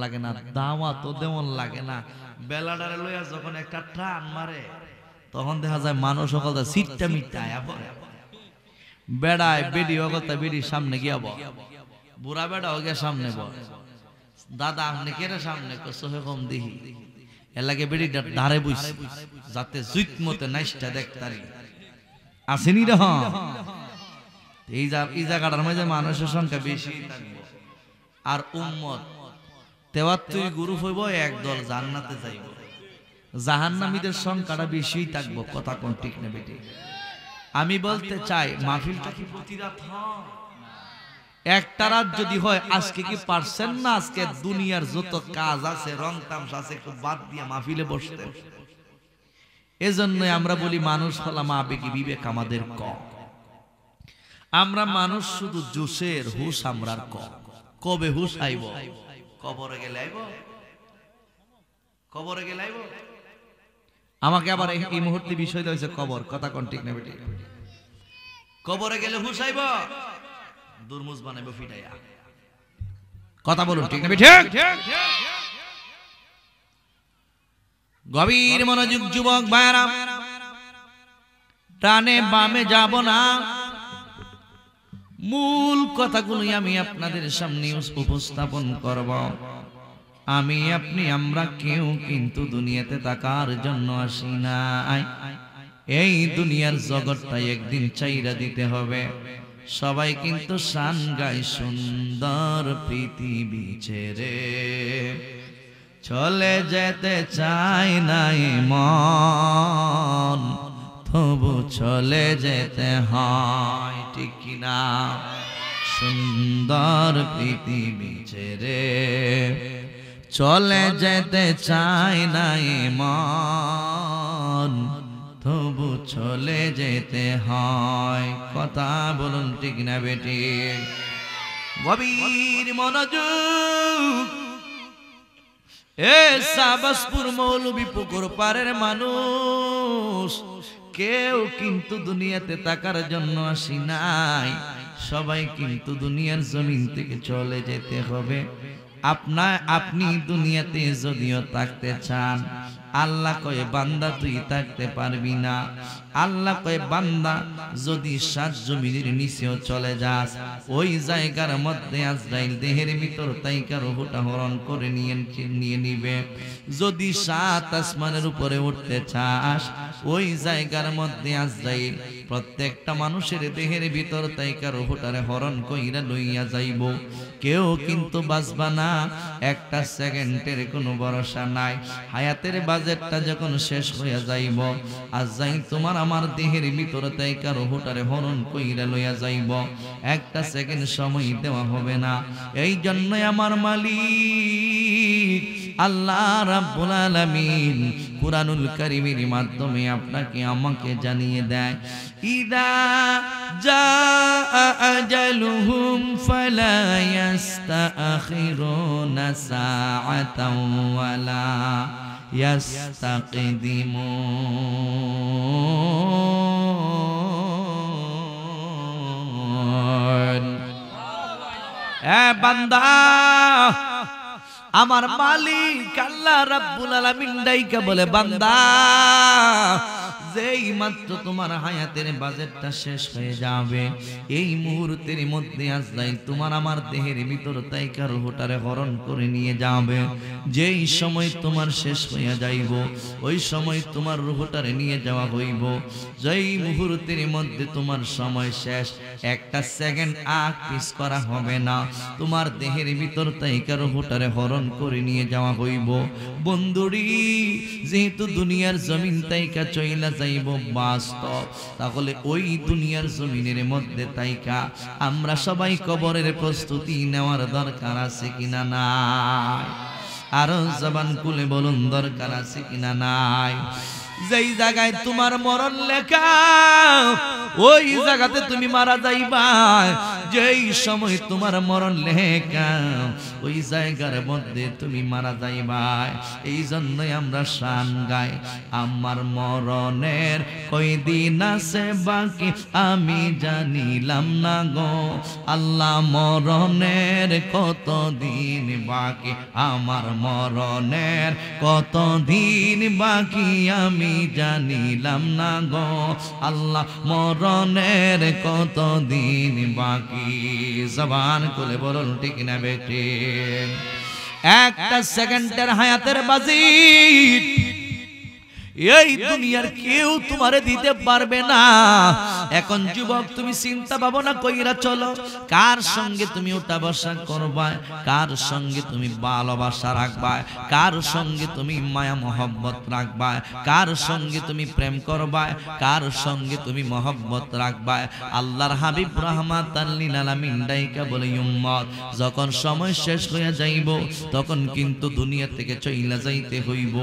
লাগে না, দাওয়াতও তেমন লাগে না। বেলাডারে লইয়া যখন একটা টান মারে তখন দেখা যায় মানুষ সকল সিটটা মিটায় বেড়ায় বেডি অগতা বেডির সামনে গিয়া বল, বুড়া বেড়াও গিয়া সামনে বল, দাদা আপনি কেরে সামনে সোহে কম দিহি এলাকে বেডিটা ধারে বইছে যাতে জুইত মতে নাইসটা দেখতারি আসেনি রে। এই জায়গাটার মধ্যে মানুষের সংখ্যা বেশি থাকবো আর উম্মত ৭৩ গ্রুপ হইব, একদল জান্নাতে যাইব, জাহান্নামীদের সংখ্যাটা বেশি থাকবো। কথা কোন ঠিক না বেটি? আমি বলতে চাই মাহফিলটা কি প্রতি রাত হয়? একটা রাত যদি হয়, আজকে কি পারছেন না আজকে দুনিয়ার যত কাজ আছে রং তামসা আছে একটু বাদ দিয়ে মাহফিলে বসতে? এজন্যই আমরা বলি মানুষ হলাম আবেগী, বিবেক আমাদের কম। আমরা মানুষ শুধু জোশের, হুশ আমরার কম। কবে হুশ আইব? কবরে গেলে আইব, কবরে গেলে আইব। আমাকে আবার এই মুহূর্তে বিষয় হয়েছে কবর। কথা কোন ঠিক না বেটি? কবরে গেলে হুশ আইব, দুর্মুজ বানাইব ফিটাইয়া। কথা বলুন ঠিক না বেটি? গভীর মনোযোগ যুবক ভাইরা, ডানে বামে যাব না, মূল কথাগুলোই আমি আপনাদের সামনে উপস্থাপন করব। আমি আপনি আমরা কেউ কিন্তু দুনিয়াতে থাকার জন্য আসি নাই। এই দুনিয়ার জগৎটা একদিন চাইরা দিতে হবে। সবাই কিন্তু শান গায় সুন্দর পৃথিবী ছেড়ে, চলে যেতে চায় নাই মন, তবু চলে যেতে হয়, ঠিক কিনা? সুন্দর পৃথিবী ছেড়ে চলে যেতে চায় নাই মন, তবু চলে যেতে হয়। কথা বলুন ঠিক না বেটি? গভীর মনোযোগ। এ সাবাসপুর মৌলভী পুকুর পাড়ের মানুষ, কেউ কিন্তু দুনিয়াতে থাকার জন্য আসি নাই। সবাই কিন্তু দুনিয়ার জমিন থেকে চলে যেতে হবে। আপনি দুনিয়াতে যদিও থাকতে চান, আল্লাহ কয় বান্দা তুই থাকতে পারবি না। আল্লাহ কয় বান্দা যদি ৭ জমিনের নিচেও চলে যাস, ওই জায়গার মধ্যে আজরাইল দেহের ভিতর তাইকার রূহটা হরণ করে নিয়ে নিবে। যদি ৭ আসমানের উপরে উঠতে চাস, ওই জায়গার মধ্যে আজরাইল প্রত্যেকটা মানুষের দেহের ভিতর তাইকার রূহটারে হরণ কইরা লইয়া যাইব। কেউ কিন্তু বাঁচবা না, একটা সেকেন্ডের কোনো ভরসা নাই। হায়াতের বাজেটটা যখন শেষ হইয়া যাইব, আজরাইল তোমার আমার দেহের ভিতরে তাইকা রূহটারে হরণ কইরা লইয়া যাইব। একটা সেকেন্ড সময় দেওয়া হবে না। এই জন্যই আমার মালিক আল্লাহ রাব্বুল আলামিন কুরআনুল কারীমের মাধ্যমে আপনাকে আমাকে জানিয়ে দেয়, ইদা জাআ আজালুহুম ফালা ইস্তাখিরুনা সাআতাও ওয়ালা ইস্তাকদিমুন। এ বান্দা, আমার মালিক আল্লাহ রাব্বুল আলামিন ডাইকা বলে, বান্দা যেই মাত্র তোমার হায়াতের বাজেটটা শেষ হয়ে যাবে, এই মুহূর্তের মধ্যে আজরাইল তোমার আমার দেহের ভিতর তাইকা রূহটারে হরণ করে নিয়ে যাবে। যেই সময় তোমার শেষ হইয়া যাইব, ওই সময় তোমার রূহটারে নিয়ে যাওয়া হইব। যেই মুহূর্তের মধ্যে তোমার সময় শেষ, একটা সেকেন্ড আগ পিছ করা হবে না। তোমার দেহের ভিতর তাইকা রূহটারে হরণ করে নিয়ে যাওয়া হইব। বন্ধুরি, যেহেতু দুনিয়ার জমিন তাইকা চইলা যাইব বাস্তব, তাহলে ওই দুনিয়ার জমিনের মধ্যে তাইকা আমরা সবাই কবরের প্রস্তুতি নেওয়ার দরকার আছে কিনা নাই? আরো জবান খুলে বলুন, দরকার আছে কিনা নাই? যেই জায়গায় তোমার মরণ লেখা, ওই জায়গাতে তুমি মারা যাইবা, যেই সময় তোমার মরণ লেখা ওই জায়গার মধ্যে তুমি মারা যাইবা। এই জন্যই আমরা শান গাই, আমার মরণের কয়দিন আছে বাকি আমি জানিলাম না গো আল্লাহ, মরণের কতদিন বাকি, আমার মরণের কতদিন বাকি আমি জানিলাম না গো আল্লাহ, মরণের কতদিন বাকি। জবান খুলে বলুন ঠিক না বেটি? একটা সেকেন্ডের হায়াতের বাজিত এই দুনিয়ার কেউ তোমারে দিতে পারবে না। এখন যুবক তুমি চিন্তা ভাবনা কইরা চলো, কার সঙ্গে তুমি উঠা বসা করবা, কার সঙ্গে তুমি ভালোবাসা রাখবা, কার সঙ্গে তুমি মায়া মহব্বত রাখবা, কার সঙ্গে তুমি প্রেম করবা, কার সঙ্গে তুমি মহব্বত রাখবা। আল্লাহর হাবিব রাহমাতাল লিল আলামিন ডাইকা বলে, উম্মত যখন সময় শেষ হইয়া যাইব তখন কিন্তু দুনিয়া থেকে চইলা যাইতে হইব।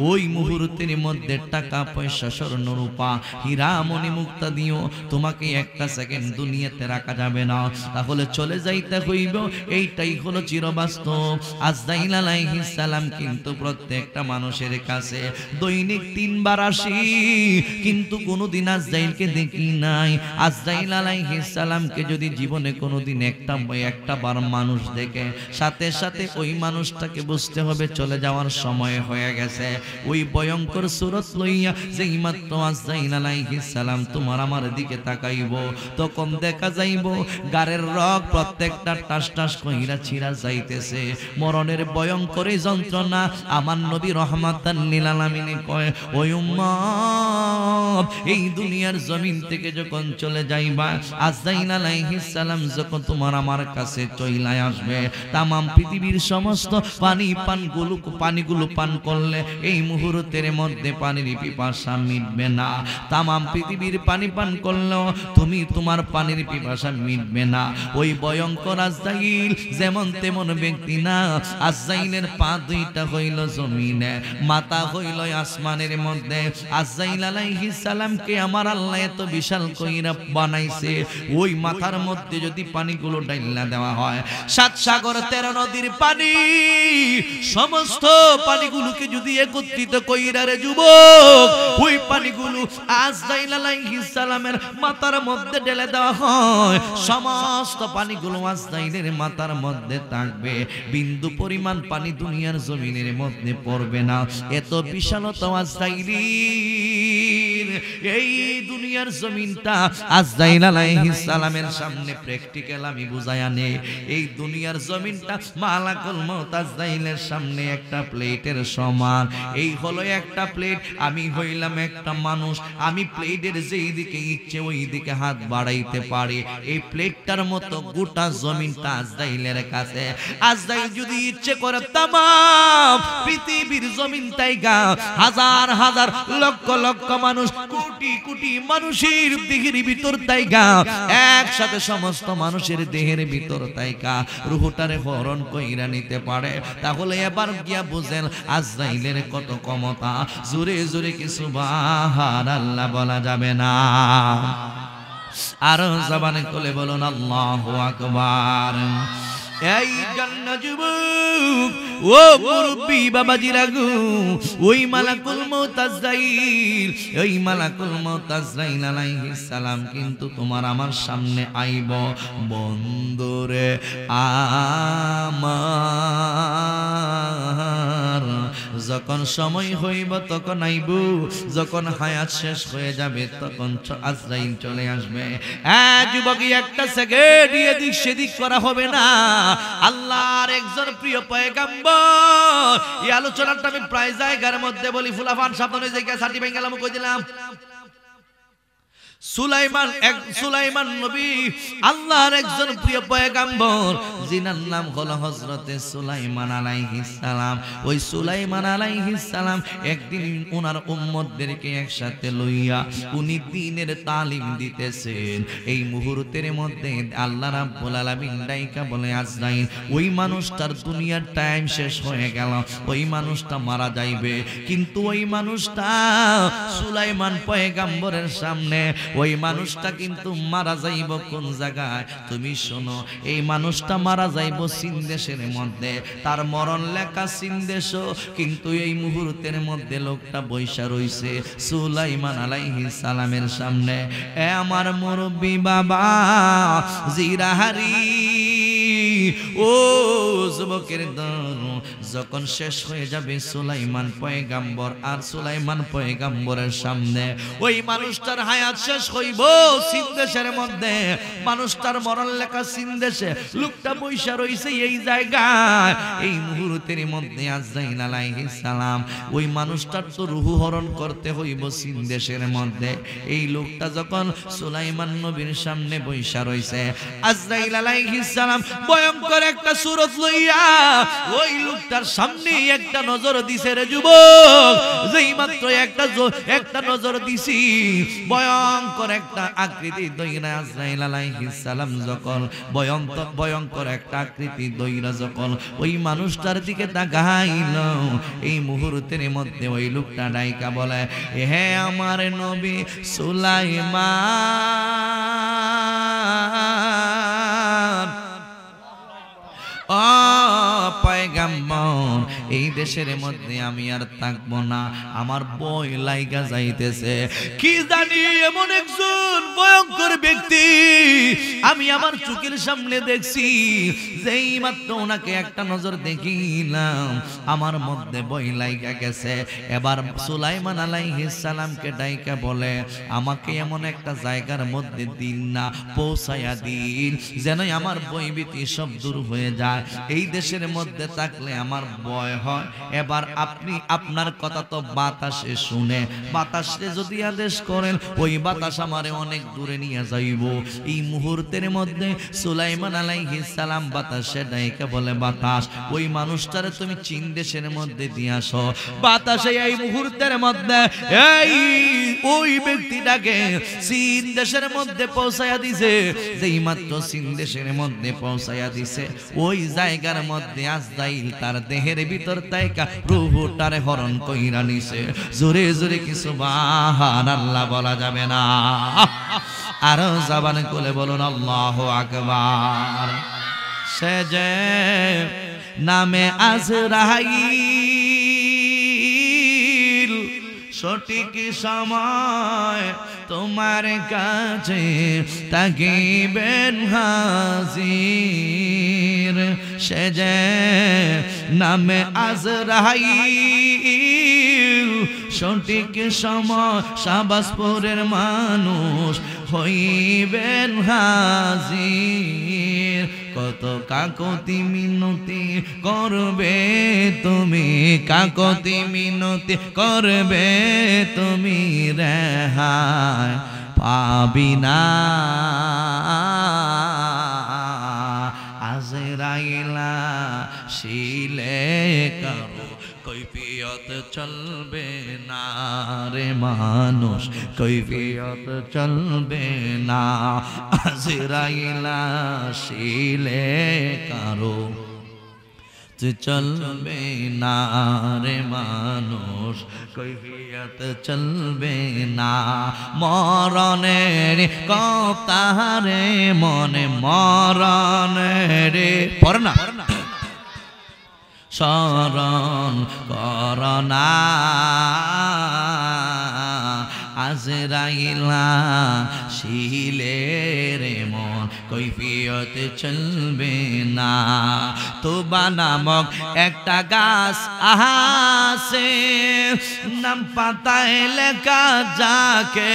ওই মুহূর্তের মধ্যে টাকা পয়সা স্বর্ণ রূপা হীরা মণি মুক্তা দিও, তোমাকে একটা সেকেন্ড দুনিয়াতে রাখা যাবে না, তাহলে চলে যাইতে হইব। এইটাই হলো চিরবাস্তব। আজরাইল আলাইহিস সালাম কিন্তু প্রত্যেকটা মানুষের কাছে দৈনিক 3 বার আসি, কিন্তু কোনোদিন আজরাইলকে দেখি নাই। আজরাইল আলাইহিস সালামকে যদি জীবনে কোনোদিন একটা বার মানুষ দেখে, সাথে সাথে ওই মানুষটাকে বুঝতে হবে চলে যাওয়ার সময় হয়ে গেছে। ওই ভয়ঙ্কর সূরত লইয়া যেই মাত্র আজরাইল আলাইহিস সালাম তোমার আমার দিকে তাকাইব, তখন দেখা যাইব গারের রগ প্রত্যেকটা টাস টাস কইরা ছিঁড়া যাইতেছে। মরণের ভয়ঙ্কর যন্ত্রণা আমার নবী রাহমাতাল লিল আলামিন কয়, ও উম্মত এই দুনিয়ার জমিন থেকে যখন চলে যাইবা, আজরাইল আলাইহিস সালাম যখন তোমার আমার কাছে চইলা আসবে, তামাম পৃথিবীর সমস্ত পানিগুলো পান করলে এই মুহূর্তের মধ্যে পানির পিপাসা মিটবে না। তামাম পৃথিবীর পানি পান করলেও তুমি তোমার পানির পিপাসা মিটবে না। ওই ভয়ঙ্কর আজরাইল যেমন তেমন ব্যক্তি না। আজরাইলের পা দুইটা হইল জমিনে, মাথা হইল আসমানের মধ্যে। আজরাইল আলাইহিস সালামকে আমার আল্লাহ এত বিশাল কইরা বানাইছে, ওই মাথার মধ্যে যদি পানিগুলো ডাইলা দেওয়া হয়, 7 সাগর 13 নদীর পানি, সমস্ত পানিগুলোকে যদি একত্রিত কইরা রে যুবক, ওই পানিগুলো আজরাইল আলাইহিস সালামের মাথার মধ্যে ঢেলে দেওয়া হয়, সমস্ত পানিগুলো আজরাইলের মাথার মধ্যে থাকবে, বিন্দু পরিমাণ পানি দুনিয়ার জমিনের মধ্যে পড়বে না। এত বিশালতা আজরাইলের। এই দুনিয়ার জমিনটা আজরাইল আলাইহিস সালামের সামনে প্র্যাকটিক্যাল আমি বুঝায়া নেই। এই দুনিয়ার জমিনটা মালাকুল মউত আজরাইলের সামনে একটা প্লেটের সমান। এই হলো একটা প্লেট, আমি হইলাম একটা মানুষ, আমি প্লেটের যেই দিকে ইচ্ছে ওই দিকে হাত বাড়াইতে পারি। এই প্লেটটার মতো গোটা জমিনটা আজরাইলের কাছে। আজরাইল যদি ইচ্ছে করে তামাম পৃথিবীর জমিনটাই গা হাজার হাজার লক্ষ লক্ষ মানুষ, কোটি কোটি মানুষের দেহের ভিতর তাইগা, একসাথে সমস্ত মানুষের দেহের ভিতর তাইগা রূহটারে হরণ কইরা নিতে পারে। তাহলে এবার গিয়া বুঝেন আজরাইলের কত ক্ষমতা। জোরে জোরে কি সুবহানাল্লাহ বলা যাবে না? আর জবানে খুলে বলুন আল্লাহু আকবার। এই জান্নাত যুবক, ও মুরব্বি বাবাজিরা গো, ওই মালাকুল মউত আজরাইল, ওই মালাকুল মউত আজরাইল আলাইহিস সালাম কিন্তু তোমার আমার সামনে আইব। বন্দরে আমার যখন সময় হইব তখন আইব, যখন হায়াত শেষ হয়ে যাবে তখন আজরাইল চলে আসবে। যুবক একটা সেকেন্ড এদিক সেদিক করা হবে না। আল্লাহর একজন প্রিয় পয়গম্বর, এই আলোচনাটা আমি প্রায় জায়গার মধ্যে বলি, ফুলাফান সাবধানে জায়গায় সাটি ভেঙে গেলাম, কই দিলাম। সুলাইমান নবী আল্লাহর একজন প্রিয় পয়গম্বর, যিনার নাম হলো হযরতে সুলাইমান আলাইহিস সালাম। ওই সুলাইমান আলাইহিস সালাম একদিন ওনার উম্মতদেরকে একসাথে লইয়া উনি দ্বীনের তালিম দিতেছেন। এই মুহূর্তের মধ্যে আল্লাহ রাব্বুল আলামিন ডাইকা বলে, আজরাইল ওই মানুষটার দুনিয়ার টাইম শেষ হয়ে গেল, ওই মানুষটা মারা যাইবে, কিন্তু ওই মানুষটা সুলাইমান পয়গম্বরের সামনে ওই মানুষটা কিন্তু মারা যাইব কোন জায়গায় তুমি শোনো, এই মানুষটা মারা যাইব চীন দেশের মধ্যে, তার মরণ লেখা চীন দেশ, কিন্তু এই মুহূর্তের মধ্যে লোকটা বৈশা রইছে সুলাইমান আলাইহিস সালামের সামনে। এ আমার মুরব্বী বাবা জিরাহারি, ও যুবকের দল, যখন শেষ হয়ে যাবে সুলাইমান পয়গাম্বর আর সুলাইমান পয়গাম্বরের সামনে ওই মানুষটার হায়াত শেষ হইব চীন দেশের মধ্যে, মানুষটার মরণ লেখা চীন দেশে, লোকটা বৈশা রইছে এই জায়গায়। এই মুহূর্তের মধ্যে আজরাইল আলাইহিস সালাম ওই মানুষটার তো রূহ হরণ করতে হইব চীন দেশের মধ্যে। এই লোকটা যখন সুলাইমান নবীর সামনে বৈশা রইছে, আজরাইল আলাইহিস সালাম ভয়ঙ্কর একটা সূরত লইয়া ওই লোকটার সামনে একটা নজর দিছে রে যুবক, যেই মাত্র একটা নজর দিছি, ভয়ঙ্কর একটা আকৃতি দইরা আজরাইল আলাইহিস সালাম যখন ভয়ঙ্কর একটা আকৃতি দইরা যখন ওই মানুষটার দিকে তাকাইল, এই মুহূর্তের মধ্যে ওই লোকটা ডাইকা বলে, হে আমার নবী সুলাইমান, ও পয়গাম্বর, এই দেশের মধ্যে আমি আর থাকবো না, আমার ভয় লাইগা যাইতেছে। কি জানি এমন একজন ভয়ঙ্কর ব্যক্তি আমি আমার চোখের সামনে দেখছি, যেই মাত্র ওনাকে একটা নজর দেখিলাম আমার মধ্যে ভয় লাইগা গেছে। এবার সুলাইমান আলাইহিস সালামকে ডাইকা বলে, আমাকে এমন একটা জায়গার মধ্যে দিন না, পৌঁছায়া দিন, যেন আমার ভয়ভীতি সব দূর হয়ে যায়। এই দেশের মধ্যে থাকলে আমার ভয় হয়। এবার আপনি আপনার কথা তো বাতাসে শুনে, বাতাসে যদি আদেশ করেন ওই বাতাস আমারে অনেক দূরে নিয়ে যাইব। এই মুহূর্তের মধ্যে সুলাইমান আলাইহিস সালাম বাতাসে ডাইকা বলে, বাতাস ওই মানুষটারে তুমি চীন দেশের মধ্যে দিয়ে আসো। বাতাসে এই মুহূর্তের মধ্যে এই ওই ব্যক্তিটাকে চীন দেশের মধ্যে পৌঁছায়া দিছে। যেই মাত্র চীন দেশের মধ্যে পৌঁছায়া দিছে ওই জায়গার মধ্যে আজরাইল তার দেহের ভিতর তাইকা রূহটারে হরণ কইরা নিছে। জোরে জোরে কি সুবহানাল্লাহ বলা যাবে না? আর জবান খুলে বলুন আল্লাহু আকবার। সে যে নামে আজরাইল, সঠিক সময় তোমার কাছে তাকিবেন হাজির। সে যে নামে আজরাইল, সঠিক সময় শাহবাজপুরের মানুষ হইবেন হাজির। কত কাকতি মিনতি করবে তুমি, কাকতি মিনতি করবে তুমি, রেহাই পাবি না। আজরাইলা শিলে কারো কৈফিয়ত চলবে না রে মানুষ, কৈফিয়ত চলবে না। আজরাইলা শিলে কারো চলবে না রে মানুষ, কৈফিয়ত চলবে না। মরণের কতারে মনে মরণের পড় না স্মরণ করনা। আজরাইলা শিলের মন কৈফিয়ত চলবে না। তোবা নামক একটা গাছ আছে, নাম পাতায় লেখা যাকে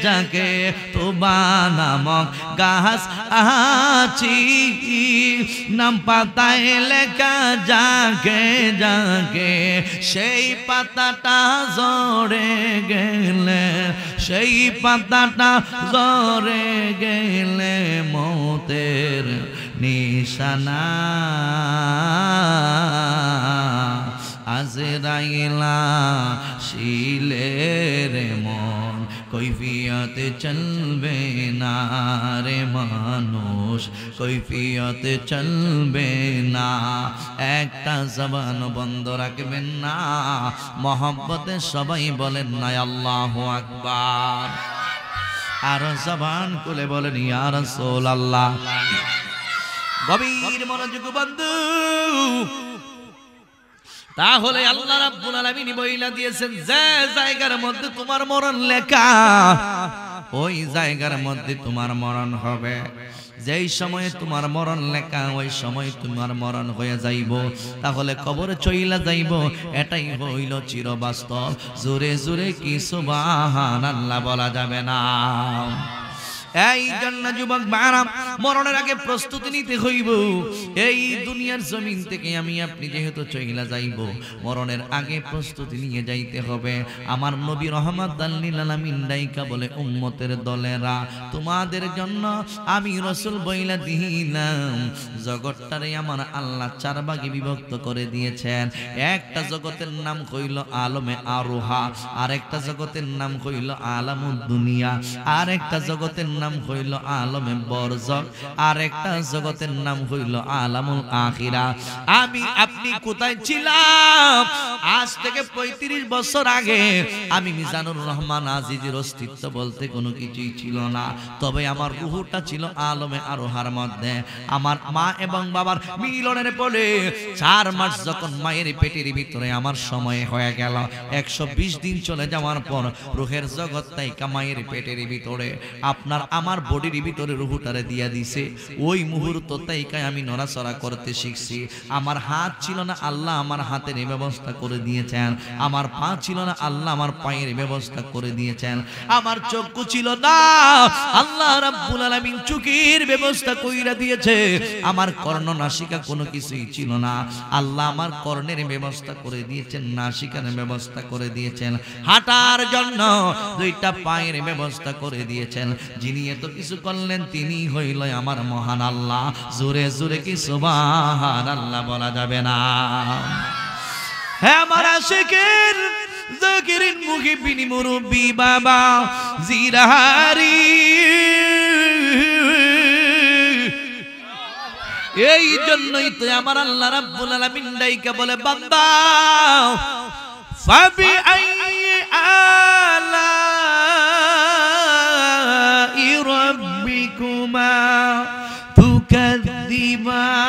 যাকে। তোবা নামক গাছ আছি, নাম পাতায় লেখা যাকে যাকে। সেই পাতাটা ঝরে গেলে, সেই পাতাটা ঝরে গেলে মৌতের নিশানা। আজরাইলা শিলের মন কৈফিয়ত চলবে না রে মানুষ, কৈফিয়ত চলবে না। একটা জবান বন্ধ রাখবেন না, মহব্বতে সবাই বলেন না আল্লাহু আকবার। আর জবান খুলে বলেন ইয়া রাসূলুল্লাহ। গভীর মনোযোগ বন্ধু, তাহলে আল্লাহ রাব্বুল আলামিন বইলা দিয়েছেন যে জায়গার মধ্যে তোমার মরণ লেখা, ওই জায়গার মধ্যে তোমার মরণ হবে। যেই সময়ে তোমার মরণ লেখা ওই সময় তোমার মরণ হয়ে যাইব, তাহলে কবরে চইলা যাইব। এটাই হইল চিরবাস্তব। জোরে জোরে কি সুবহানাল্লাহ বলা যাবে না? এই জন্য যুবক ভাইরা, মরণের আগে প্রস্তুতি নিতে হইব। এই দুনিয়ার জমিন থেকে আমি আপনি যেহেতু চইলা যাইব, মরণের আগে প্রস্তুতি নিয়ে যাইতে হবে। আমার নবী রাহমাতাল লিল আলামিন ডাইকা বলে, উম্মতের দলেরা, তোমাদের জন্য আমি রাসূল বইলা দিলাম, জগৎটারে আমার আল্লাহ চার ভাগে বিভক্ত করে দিয়েছেন। একটা জগতের নাম হইল আলমে আরোহা, আরেকটা জগতের নাম হইল আলামুদ দুনিয়া, আরেকটা জগতের নাম হইল আলমে বরজখ, আর একটা জগতের নাম হইল আলামুল আখিরা। আমি আপনি কোথায় ছিলাম? আজ থেকে 35 বছর আগে আমি মিজানুর রহমান আজিজের অস্তিত্ব বলতে কোনো কিছুই ছিল না, তবে আমার রূহটা ছিল আলমে আরোহার মধ্যে। আমার মা এবং বাবার মিলনের পরে 4 মাস যখন মায়ের পেটের ভিতরে আমার সময় হয়ে গেল, 120 দিন চলে যাওয়ার পর রূহের জগৎটাই মায়ের পেটের ভিতরে আপনার আমার বডির ভিতরে রূহটারে দিয়া দিছে। ওই মুহূর্তটাই আমি নড়াচড়া করতে শিখছি। আমার হাত ছিল না, আল্লাহ আমার হাতের ব্যবস্থা করে দিয়েছেন। আমার পা ছিল না, আল্লাহ আমার পায়ের ব্যবস্থা করে দিয়েছেন। আমার চক্ষু ছিল না, আল্লাহ রাব্বুল আলামিন চোখের ব্যবস্থা কইরা দিয়েছে। আমার কর্ণ নাসিকা কোনো কিছুই ছিল না, আল্লাহ আমার কর্ণের ব্যবস্থা করে দিয়েছেন, নাসিকার ব্যবস্থা করে দিয়েছেন। হাঁটার জন্য 2টা পায়ের ব্যবস্থা করে দিয়েছেন। যিনি এত কিছু করলেন তিনি হইল আমার মহান আল্লাহ। জোরে জোরে কি সুবহানাল্লাহ বলা যাবে না? হ্যাঁ আমার আশিকের যাকিরিন মুহিবিন মুরব্বি বাবা জিরাহারি, এই জন্যই তো আমার আল্লাহ রাব্বুল আলামিন ডাইকা বলে, বান্দা ফাবি আইয়ি আলাই রাব্বিকুমা তুকাদ্দিবান।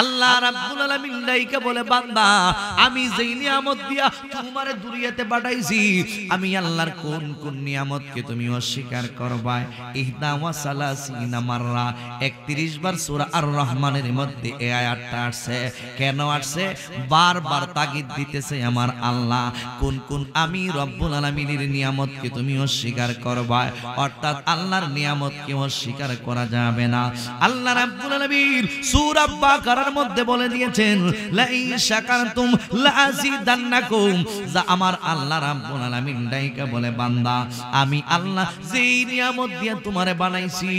আল্লাহ রাব্বুল আলামিন ডাইকা বলে, বান্দা আমি যেই নিয়ামত দিয়া তোমারে দুনিয়াতে পাঠাইছি, আমি আল্লাহর কোন কোন নিয়ামতকে তুমি অস্বীকার করবা? ইহদা ওয়া সালাসিনা মাররা, 31 বার সূরা আর রহমানের মধ্যে এই আয়াতটা আসছে। কেন আসছে? বারবার তাগিদ দিতেছে আমার আল্লাহ, কোন কোন আমি রব্বুল আলামিনের নিয়ামতকে তুমি অস্বীকার করবা, অর্থাৎ আল্লাহর নিয়ামতকে অস্বীকার করা যাবে না। আল্লাহ রাব্বুল আলামিন সূরা বাকারার মধ্যে বলে দিয়েছেন, লা ইন শাকারতুম লাযিদান্নাকুম। যা আমার আল্লাহ রাব্বুল আলামিন ডাইকা বলে, বান্দা আমি আল্লাহ যেই নিয়ামত দিয়ে তোমারে বানাইছি,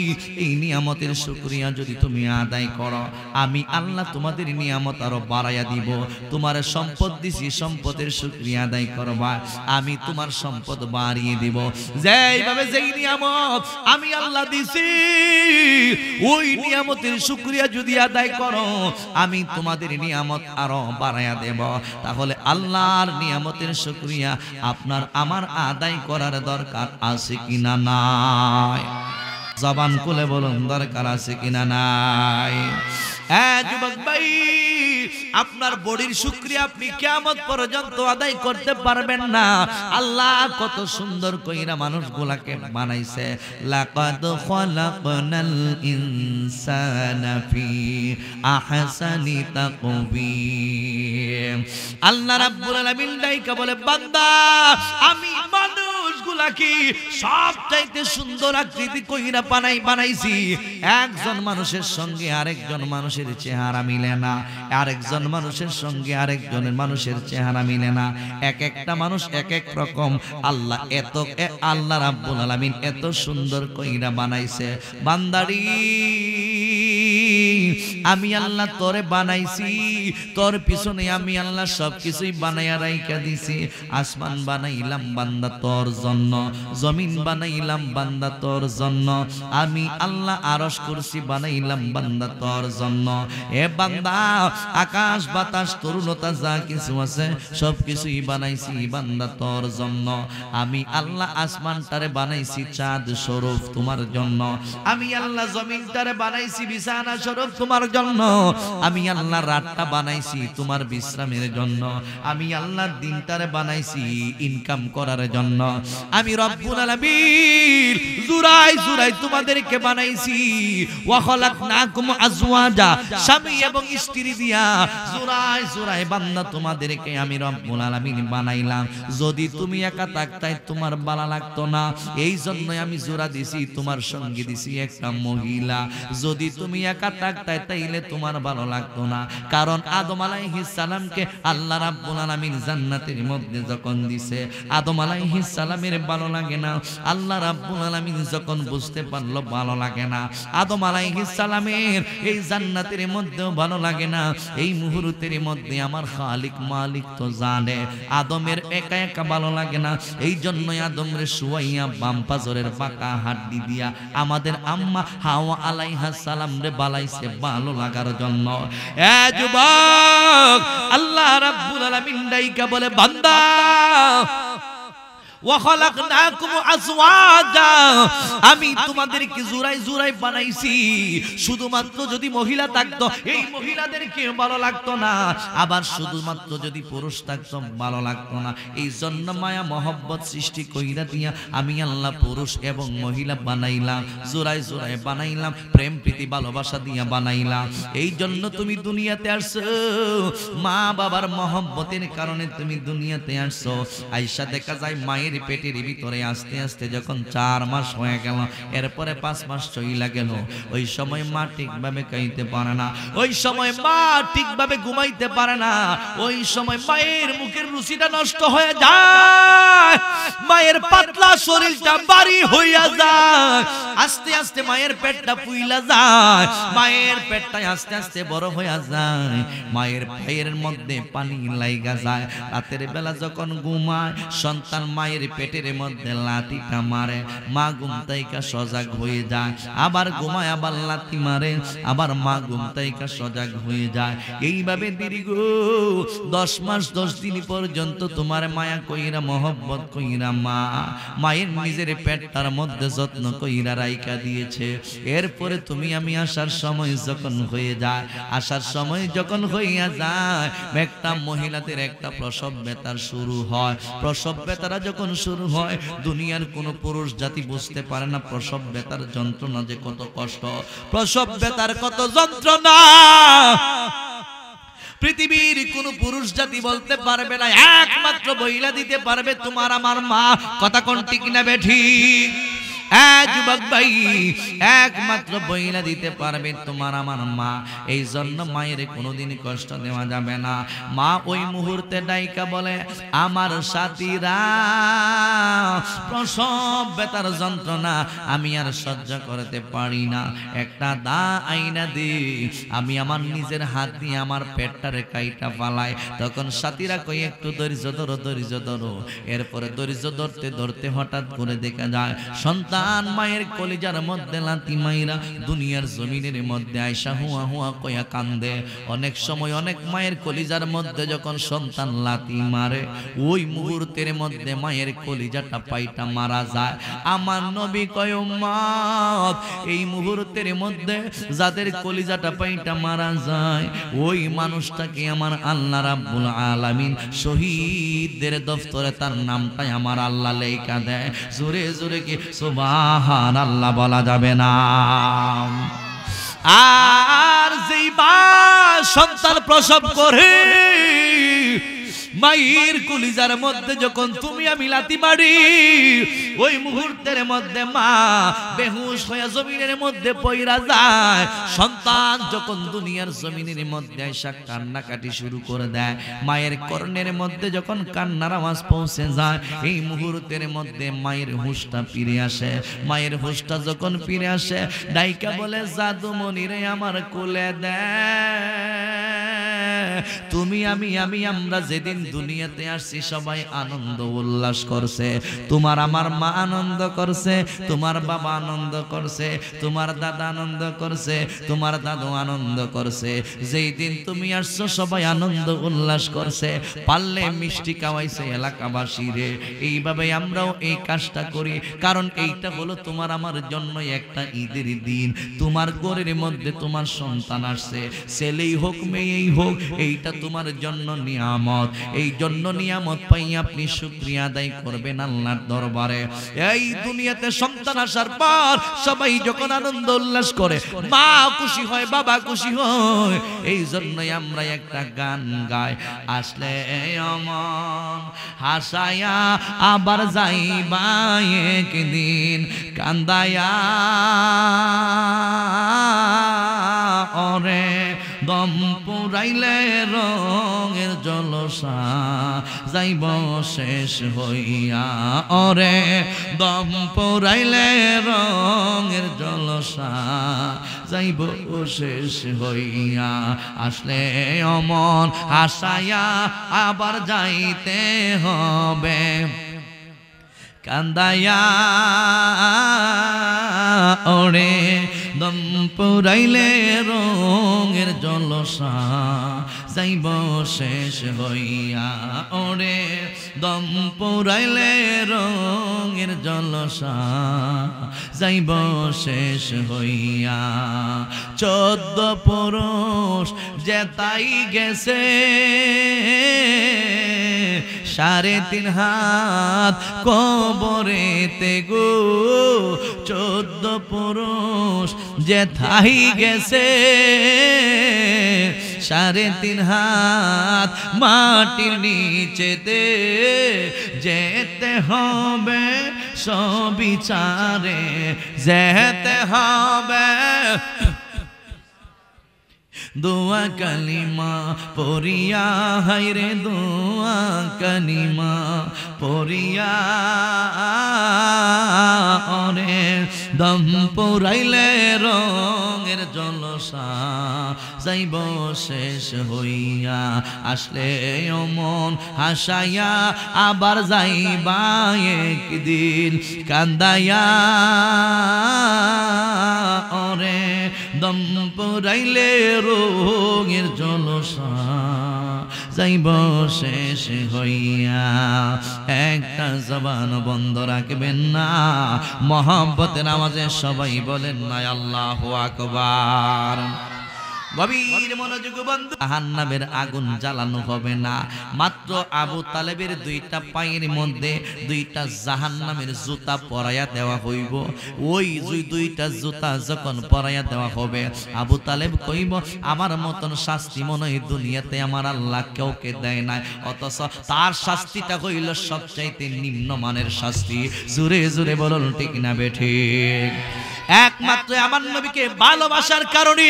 এই নিয়ামতের শুকরিয়া যদি তুমি আদায় করো, আমি আল্লাহ তোমাদের নিয়ামত আরো বাড়াইয়া দিব। তোমার সম্পদ দিছি, সম্পদের শুকরিয়া আদায় করবা, আমি তোমার সম্পদ বাড়িয়ে দিব। যেইভাবে যেই নিয়ামত আমি আল্লাহ দিছি, ওই নিয়ামতের শুকরিয়া যদি আদায় করো, আমি তোমাদের নিয়ামত আরো বাড়াইয়া দেব। তাহলে আল্লাহর নিয়ামতের শুকরিয়া আপনার আমার আদায় করার দরকার আছে কিনা নাই? জবান খুলে বলুন, দরকার আছে কিনা নাই? যুবক ভাই, আপনার বডির শুকরিয়া আপনি কিয়ামত পর্যন্ত আদায় করতে পারবেন না। আল্লাহ কত সুন্দর কইরা মানুষগুলাকে বানাইছে। লাকাদ খালাকনাল ইনসানা ফি আহসানি তাকবীর। আল্লাহ রাব্বুল আলামিন ডাইকা বলে, বান্দা আমি মানুষগুলাকে সবচাইতে সুন্দর আকৃতি কইরা বানাইছি। একজন মানুষের সঙ্গে আরেকজন মানুষের চেহারা মিলে না, আরেকজন মানুষের সঙ্গে আরেকজনের মানুষের চেহারা মিলে না। এক একটা মানুষ এক এক রকম। আল্লাহ রাব্বুল আলামিন এত সুন্দর কইরা বানাইছে। বান্দারি আমি আল্লাহ তোরে বানাইছি, তোর পিছনে আমি আল্লাহ সবকিছুই বানাইয়া রাইখা দিছি। আসমান বানাইলাম বান্দা তোর জন্য, জমিন বানাইলাম বান্দা তোর জন্য, আমি আল্লাহ আরশ কুরসি বানাইলাম বান্দা তোর জন্য। এ বান্দা আকাশ বাতাস তরুণতা যা কিছু আছে সবকিছুই বানাইছি বান্দা তোর জন্য। আমি আল্লাহ আসমানটারে বানাইছি চাঁদ স্বরূপ তোমার জন্য, আমি আল্লাহ জমিনটারে বানাইছি বিছানা স্বরূপ তোমার জন্য, আমি আল্লাহ রাতটা বানাইছি তোমার বিশ্রামের জন্য, আমি আল্লাহ দিনটারে বানাইছি ইনকাম করার জন্য। আমি রব্বুল আলামিন জুরাই জুরাই তোমাদেরকে বানাইছি। ওয়া খালাকনাকুম আজওয়াজা, স্বামী এবং স্ত্রী দিয়া জুরাই জুরাই বান্দা তোমাদেরকে আমি রব্বুল আলামিন বানাইলাম। যদি তুমি একা থাকতাই তোমার ভালো লাগতো না, এই জন্যই আমি জোড়া দিছি, তোমার সঙ্গে দিছি একটা মহিলা। যদি তুমি একা থাকতাই তাইলে তোমার ভালো লাগতো না, কারণ আদম আলাইহিস সালামকে আল্লাহ রাব্বুল আলামিন জান্নাতের মধ্যে যখন দিছে, আদম আলাইহিস সালামের ভালো লাগে না। আল্লাহ রাব্বুল আলামিন যখন বুঝতে পারলো ভালো লাগে না, আদম আলাইহিস সালামের এই জান্নাতের মধ্যেও ভালো লাগে না, এই মুহূর্তের মধ্যে আমার খালিক মালিক তো জানে আদমের একা একা ভালো লাগে না। এই জন্যই আদমরে শুয়াইয়া বাম পাজরের পাকা হাড্ডি দিয়া আমাদের আম্মা হাওয়া আলাইহিস সালাম রে বালাইছে ভালো লাগার জন্য। এ যুবক, আল্লাহ রাব্বুল আলামিন ডাইকা বলে বান্দা ওয়া খালাকনাকুম আজওয়াজা, আমি তোমাদেরকে জোড়ায় জোড়ায় বানাইছি। শুধুমাত্র যদি মহিলা থাকতো এই মহিলাদেরকে ভালো লাগতো না, আবার শুধুমাত্র যদি পুরুষ থাকতো ভালো লাগতো না। এই জন্য মায়া মহব্বত সৃষ্টি কইরা দিয়া আমি আল্লাহ পুরুষ এবং মহিলা বানাইলাম, জোড়ায় জোড়ায় বানাইলাম, প্রেম প্রীতি ভালোবাসা দিয়া বানাইলাম। এই জন্য তুমি দুনিয়াতে আসছো, মা বাবার মহব্বতের কারণে তুমি দুনিয়াতে আসছো। আয়েশা দেখা যায় মায়ের পেটের ভিতরে আস্তে আস্তে যখন 4 মাস হয়ে গেল, এরপরে 5 মাস চইলা গেল, ওই সময় মা ঠিকভাবে খাইতে পারে না, ওই সময় মা ঠিকভাবে ঘুমাইতে পারে না, ওই সময় মায়ের মুখের রুচিটা নষ্ট হয়ে যায়, মায়ের পাতলা শরীরটা ভারী হইয়া যায়, আস্তে আস্তে মায়ের পেটটা ফুইলা যায়, মায়ের পেটটা আস্তে আস্তে বড় হইয়া যায়, মায়ের পায়ের মধ্যে পানি লাইগা যায়। রাতের বেলা যখন ঘুমায় সন্তান মায়ের পেটের মধ্যে লাথিটা মারে, মা ঘুম থেকে সজাগ হয়ে যায়, আবার ঘুমায় আবার লাথি মারে, আবার মা ঘুম থেকে সজাগ হয়ে যায়। এইভাবে দীর্ঘ 10 মাস 10 দিন পর্যন্ত তোমার মায়া কইরা মহব্বত কইরা মা মায়ের নিজের পেটটার মধ্যে যত্ন কইরা রাইখা দিয়েছে। এরপরে তুমি আমি আসার সময় যখন হয়ে যায়, আসার সময় যখন হইয়া যায়, একটা মহিলাদের একটা প্রসব ব্যথা শুরু হয়। প্রসব ব্যথাটা যখন শুরু হয়, দুনিয়ার কোন পুরুষ জাতি বুঝতে পারে না প্রসব ব্যথার যন্ত্রণা যে কত কষ্ট, প্রসব ব্যথার কত যন্ত্রণা পৃথিবীর কোন পুরুষ জাতি বলতে পারবে না, একমাত্র বইলা দিতে পারবে তোমার আমার মা। কথা কোন ঠিক না বেঠিক? যুবক ভাই, একমাত্র বইলা দিতে পারবে তোমার আমার মা। এই জন্য মায়ের কোনোদিন কষ্ট দেওয়া যাবে না। মা ওই মুহূর্তে ডাইকা বলে, আমার সাথীরা প্রসব ব্যথার যন্ত্রণা আমি আর সহ্য করতে পারি না, একটা দা আইনা দে, আমি আমার নিজের হাত দিয়ে আমার পেটটারে কাইটা ফালাই। তখন সাথীরা কই একটু ধৈর্য ধরো, ধৈর্য ধরো। এরপরে ধৈর্য ধরতে ধরতে হঠাৎ করে দেখা যায় সন্তান মায়ের কলিজার মধ্যে লাথি মাইরা দুনিয়ার জমিনের মধ্যে আয়সা হুয়া হুয়া কয়া কান্দে। অনেক সময় অনেক মায়ের কলিজার মধ্যে যখন সন্তান লাথি মারে, ওই মুহূর্তের মধ্যে মায়ের কলিজাটা পাইটা মারা যায়। আমার নবী কয় উম্মত, এই মুহূর্তের মধ্যে যাদের কলিজাটা পাইটা মারা যায়, ওই মানুষটাকে আমার আল্লাহ রাব্বুল আলামিন শহীদদের দফতরে তার নামটাই আমার আল্লাহ লেখা দেয়। জোরে জোরে কি সুবহানাল্লাহ বলা যাবে না? আর যেই মা সন্তান প্রসব করে, মায়ের কলিজার মধ্যে যখন তুমি আমি লাথি মারি, ওই মুহূর্তের মধ্যে মা বেহুশ হয়ে জমিনের মধ্যে পইরা যায়। সন্তান যখন দুনিয়ার জমিনের মধ্যে আইসা কান্নাকাটি শুরু করে দেয়, মায়ের কর্ণের মধ্যে যখন কান্নার আওয়াজ পৌঁছে যায়, এই মুহূর্তের মধ্যে মায়ের হুঁশটা ফিরে আসে। মায়ের হুঁশটা যখন ফিরে আসে, ডাইকা বলে জাদুমণি রে আমার কোলে দে। তুমি আমরা যেদিন দুনিয়াতে আসছি সবাই আনন্দ উল্লাস করছে, তোমার আমার মা আনন্দ করছে, তোমার বাবা আনন্দ করছে, তোমার দাদা আনন্দ করছে, তোমার দাদু আনন্দ করছে। যেই দিন তুমি আসছো সবাই আনন্দ উল্লাস করছে, পারলে মিষ্টি খাওয়াইছে এলাকাবাসী রে। এইভাবে আমরাও এই কাজটা করি, কারণ এইটা হলো তোমার আমার জন্য একটা ঈদের দিন। তোমার ঘরের মধ্যে তোমার সন্তান আসছে, ছেলেই হোক মেয়েই হোক, এইটা তোমার জন্য নিয়ামত। এই জন্য নিয়ামত পাই আপনি শুকরিয়া আদায় করবেন আল্লাহর দরবারে। এই দুনিয়াতে সন্তান আসার পর সবাই যখন আনন্দ উল্লাস করে, মা খুশি হয়, বাবা খুশি হয়, এই জন্যই আমরা একটা গান গাই, আসলে অমন হাসায়া আবার যাইবা একদিন কান্দায়া ওরে দম পুরাইলে রঙের জলসা যাইব শেষ হইয়া। ওরে দম পুরাইলে রঙের জলসা যাইব শেষ হইয়া। আসলে অমন হাসায়া আবার যাইতে হবে কান্দায়া ওরে দম পুরাইলে রঙের জলসা যাইব শেষ হইয়া। ওরে দম পুরাইলে রঙের জলসা যাইব শেষ হইয়া। 14 পুরুষ যেতাই গেছে 3.5 হাত কবরেতে গো। 14 পুরুষ যেথাই গেছে 3.5 হাত মাটির নিচেতে যেতে হবে সবিচারে যেতে হবে। দোয়া কালিমা পড়িয়া হায়রে দোয়া কালিমা পড়িয়া ওরে দম পুরাইলে রঙের জলসা যাইব শেষ হইয়া। আসলে অমন হাসাইয়া আবার যাইবা একদিন কান্দায়া ওরে দম পুরাইলে রঙের জলসা যাইব শেষ হইয়া। একটা জবান বন্ধ রাখবেন না, মহব্বতের আওয়াজে সবাই বলেন না আল্লাহু আকবার। গভীর মনোযোগ বন্ধু, জাহান্নামের আগুন জ্বালানো হবে না, মাত্র আবু তালেবের 2টা পায়ের মধ্যে 2টা জাহান্নামের জুতা পরাইয়া দেওয়া হইব। ওই 2টা জুতা যখন পরাইয়া দেওয়া হবে, আবু তালেব কইব আমার মতন শাস্তি মনে হয় দুনিয়াতে আমার আল্লাহ কাউকে দেয় নাই, অথচ তার শাস্তিটা হইল সবচাইতে নিম্নমানের শাস্তি। জোরে জোরে বলুন ঠিক না বেঠিক? একমাত্র আমার নবীকে ভালোবাসার কারণে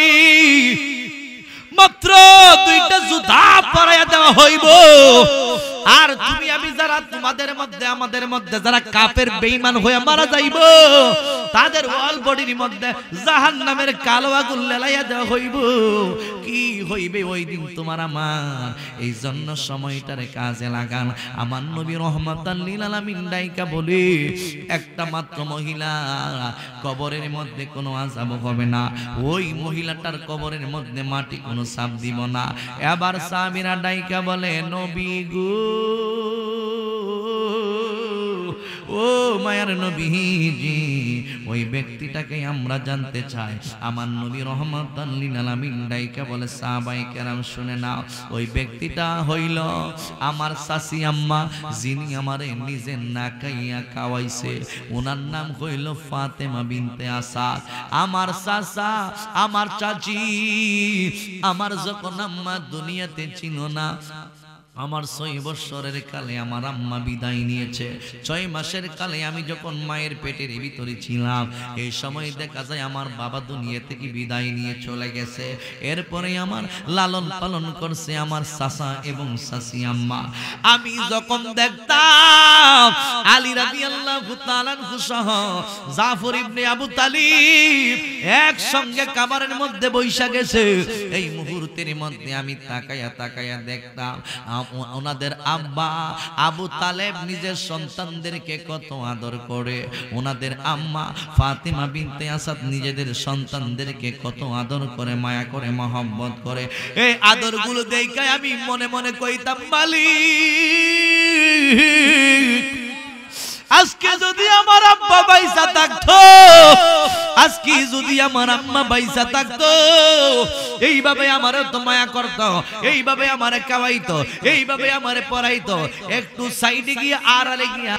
মাত্র 2টা জুতা পরাইয়া দেওয়া হইব। আর তুমি আমি যারা তোমাদের মধ্যে আমাদের মধ্যে যারা কাফের বেঈমান হয়ে মারা যাইব, তাদের ওয়াল বডির মধ্যে জাহান্নামের কালো আগুন লেলাইয়া দেওয়া হইব। কি হইবে ওই দিন তোমার আমার? এই জন্য সময়টারে কাজে লাগান। আমার নবী রহমাতাল লিল আলামিন ডাইকা বলে, একটা মাত্র মহিলা কবরের মধ্যে কোনো আযাব হবে না, ওই মহিলাটার কবরের মধ্যে মাটি কোনো চাপ দিব না। এবার সাহাবীরা ডাইকা বলে, নবী গো, ও মায়ার নবীজি, ওই ব্যক্তিটাকে আমরা জানতে চাই। আমার নবী রহমাতাল লিল আলামিন ডাইকা বলে, সাহাবায়ে কেরাম শুনে নাও, ওই ব্যক্তিটা হইল আমার চাচি আম্মা, যিনি আমারে নিজে না খাইয়া খাওয়াইছে। ওনার নাম হইল ফাতেমা বিনতে আসাদ। আমার চাচা, আমার চাচি, আমার যখন আম্মা দুনিয়াতে ছিল না, আমার 6 বছরের কালে আমার আম্মা বিদায় নিয়েছে। 6 মাসের কালে আমি যখন মায়ের পেটের ভিতরে ছিলাম, এই সময় দেখা যায় আমার বাবা দুনিয়া থেকে বিদায় নিয়ে চলে গেছে। এরপরে আমার লালন পালন করছে আমার চাচা এবং চাচি আম্মা। আমি যখন দেখতাম আলী রাদিয়াল্লাহু তাআলা আনহু সহ জাফর ইবনে আবু তালিব একসঙ্গে কাবারের মধ্যে বৈশা গেছে, এই মুহূর্তের মধ্যে আমি তাকায়া তাকায়া দেখতাম ওনাদের আব্বা আবু তালেব নিজের সন্তানদেরকে কত আদর করে, ওনাদের আম্মা ফাতিমা বিনতে আসাদ নিজেদের সন্তানদেরকে কত আদর করে, মায়া করে, মহব্বত করে। এই আদরগুলো দেখে আমি মনে মনে কইতাম, মালিক আজকে যদি আমার আব্বা বাইসা থাকতো, আজকে যদি আমার আম্মা বাইসা থাকতো, এইভাবে আমারে তো মায়া করতো, এইভাবে আমারে খাওয়াইতো, এইভাবে আমারে পড়াইতো। একটু সাইডে গিয়ে আড়ালে গিয়ে